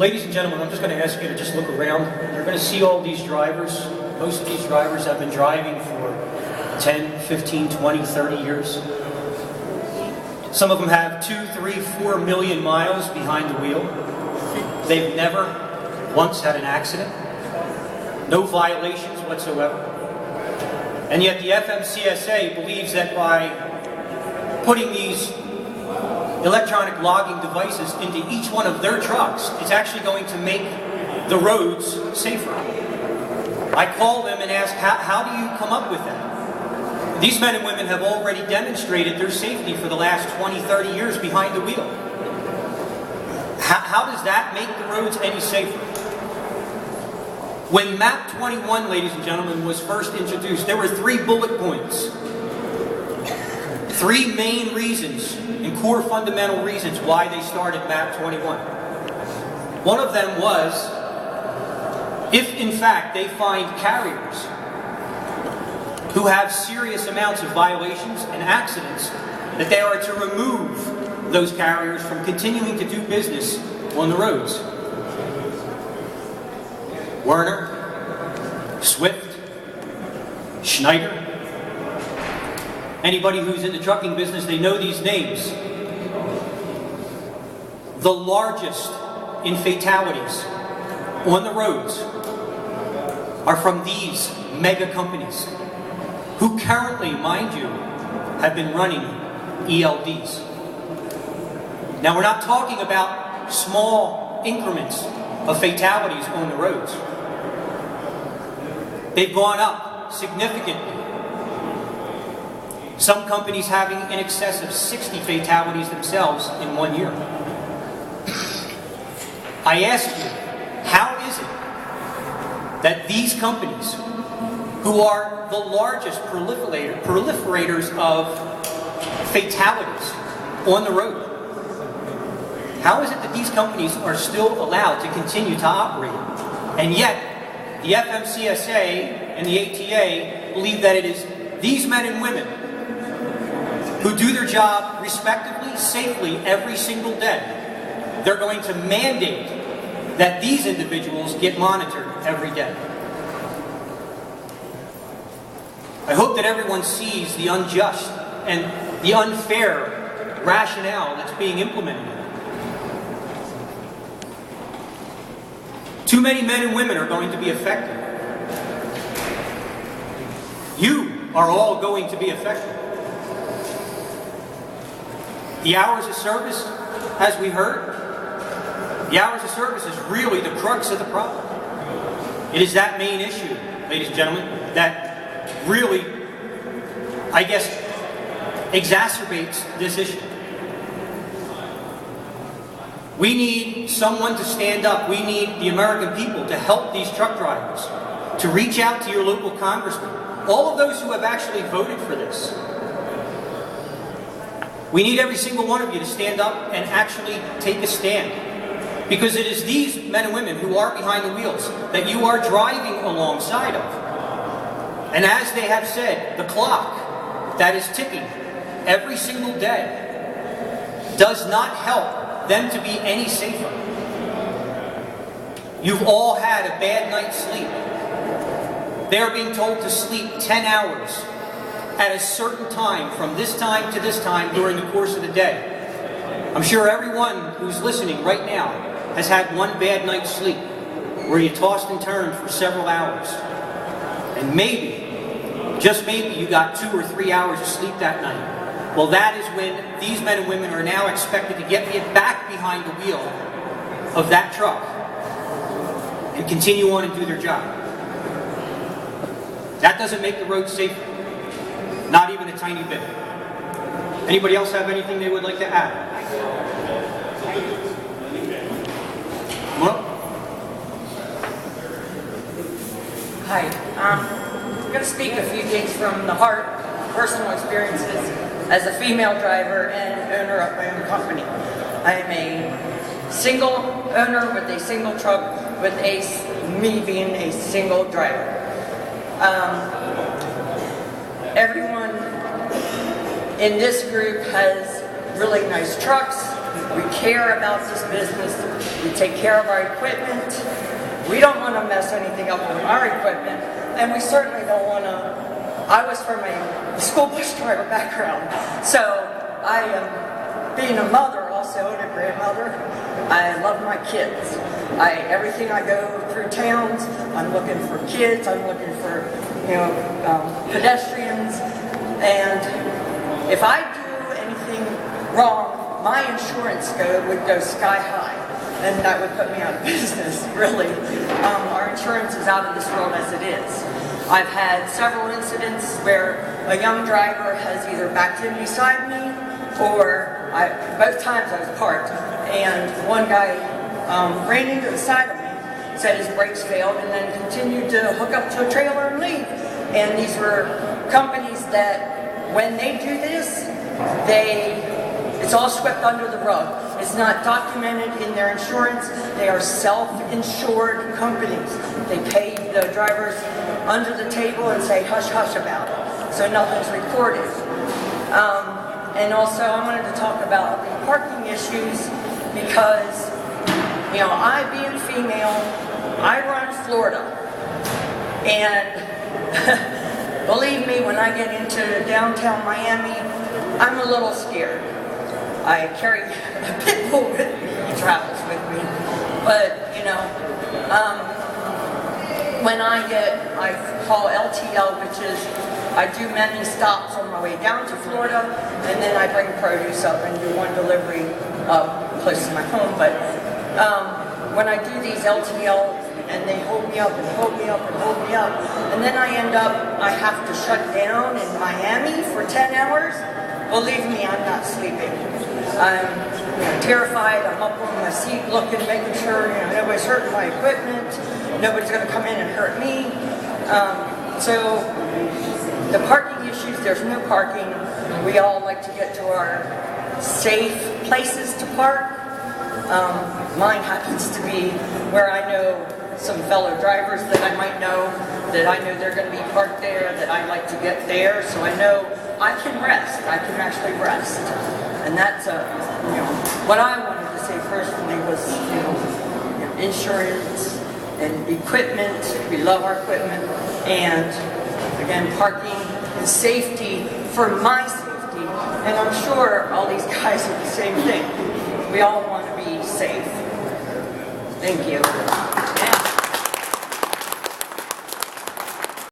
Ladies and gentlemen, I'm just going to ask you to just look around. You're going to see all these drivers. Most of these drivers have been driving for 10, 15, 20, 30 years. Some of them have 2, 3, 4 million miles behind the wheel. They've never once had an accident. No violations whatsoever. And yet the FMCSA believes that by putting these electronic logging devices into each one of their trucks, it's actually going to make the roads safer. I call them and ask, how do you come up with that? These men and women have already demonstrated their safety for the last 20, 30 years behind the wheel. How does that make the roads any safer? When MAP 21, ladies and gentlemen, was first introduced, there were 3 bullet points. 3 main reasons and core fundamental reasons why they started MAP 21. One of them was, if in fact they find carriers who have serious amounts of violations and accidents, that they are to remove those carriers from continuing to do business on the roads. Werner, Swift, Schneider. Anybody who's in the trucking business, they know these names. The largest in fatalities on the roads are from these mega companies who currently, mind you, have been running ELD'S. Now, we're not talking about small increments of fatalities on the roads. They've gone up significantly. Some companies having in excess of 60 fatalities themselves in 1 year. I ask you, how is it that these companies, who are the largest proliferators of fatalities on the road, how is it that these companies are still allowed to continue to operate? And yet, the FMCSA and the ATA believe that it is these men and women who do their job respectively, safely, every single day, they're going to mandate that these individuals get monitored every day. I hope that everyone sees the unjust and the unfair rationale that's being implemented. Too many men and women are going to be affected. You are all going to be affected. The hours of service, as we heard, the hours of service is really the crux of the problem. It is that main issue, ladies and gentlemen, that really, I guess, exacerbates this issue. We need someone to stand up. We need the American people to help these truck drivers, to reach out to your local congressman, all of those who have actually voted for this. We need every single one of you to stand up and actually take a stand. Because it is these men and women who are behind the wheels that you are driving alongside of. And as they have said, the clock that is ticking every single day does not help them to be any safer. You've all had a bad night's sleep. They are being told to sleep 10 hours at a certain time, from this time to this time during the course of the day. I'm sure everyone who's listening right now has had one bad night's sleep where you tossed and turned for several hours. And maybe, just maybe, you got 2 or 3 hours of sleep that night. Well, that is when these men and women are now expected to get back behind the wheel of that truck and continue on and do their job. That doesn't make the road safer. Not even a tiny bit. Anybody else have anything they would like to add? Well? Hi. I'm going to speak a few things from the heart, personal experiences as a female driver and owner of my own company. I am a single owner with a single truck, with me being a single driver. Everyone in this group has really nice trucks, We care about this business. We take care of our equipment. We don't want to mess anything up with our equipment, and we certainly don't want to. I was from a school bus driver background, so I am being a mother also and a grandmother. I love my kids. Everything I go through towns, I'm looking for kids. I'm looking for pedestrians, and if I do anything wrong, my insurance would go sky high, and that would put me out of business, really. Our insurance is out of this world as it is. I've had several incidents where a young driver has either backed in beside me, or both times I was parked, and one guy ran into the side of me, said his brakes failed, and then continued to hook up to a trailer and leave. And these were companies that, when they do this, it's all swept under the rug. It's not documented in their insurance. They are self-insured companies. They pay the drivers under the table and say hush hush about it, so nothing's recorded. And also I wanted to talk about the parking issues because, I being female, I run Florida, and believe me, when I get into downtown Miami, I'm a little scared. I carry a pit bull with me. He travels with me. But, when I call LTL, which is, I do many stops on my way down to Florida, and then I bring produce up and do one delivery close to my home. But when I do these LTL, and they hold me up and hold me up and hold me up, and then I have to shut down in Miami for 10 hours, believe me, I'm not sleeping. I'm terrified. I'm up on my seat looking, making sure nobody's hurting my equipment, nobody's going to come in and hurt me. So the parking issues, there's no parking. We all like to get to our safe places to park. Mine happens to be where I know some fellow drivers that I might know, that I know they're going to be parked there, that I like to get there, so I know I can rest. I can actually rest. And that's what I wanted to say personally was, insurance and equipment. We love our equipment. And again, parking and safety for my safety. And I'm sure all these guys are the same thing. We all want to be safe. Thank you.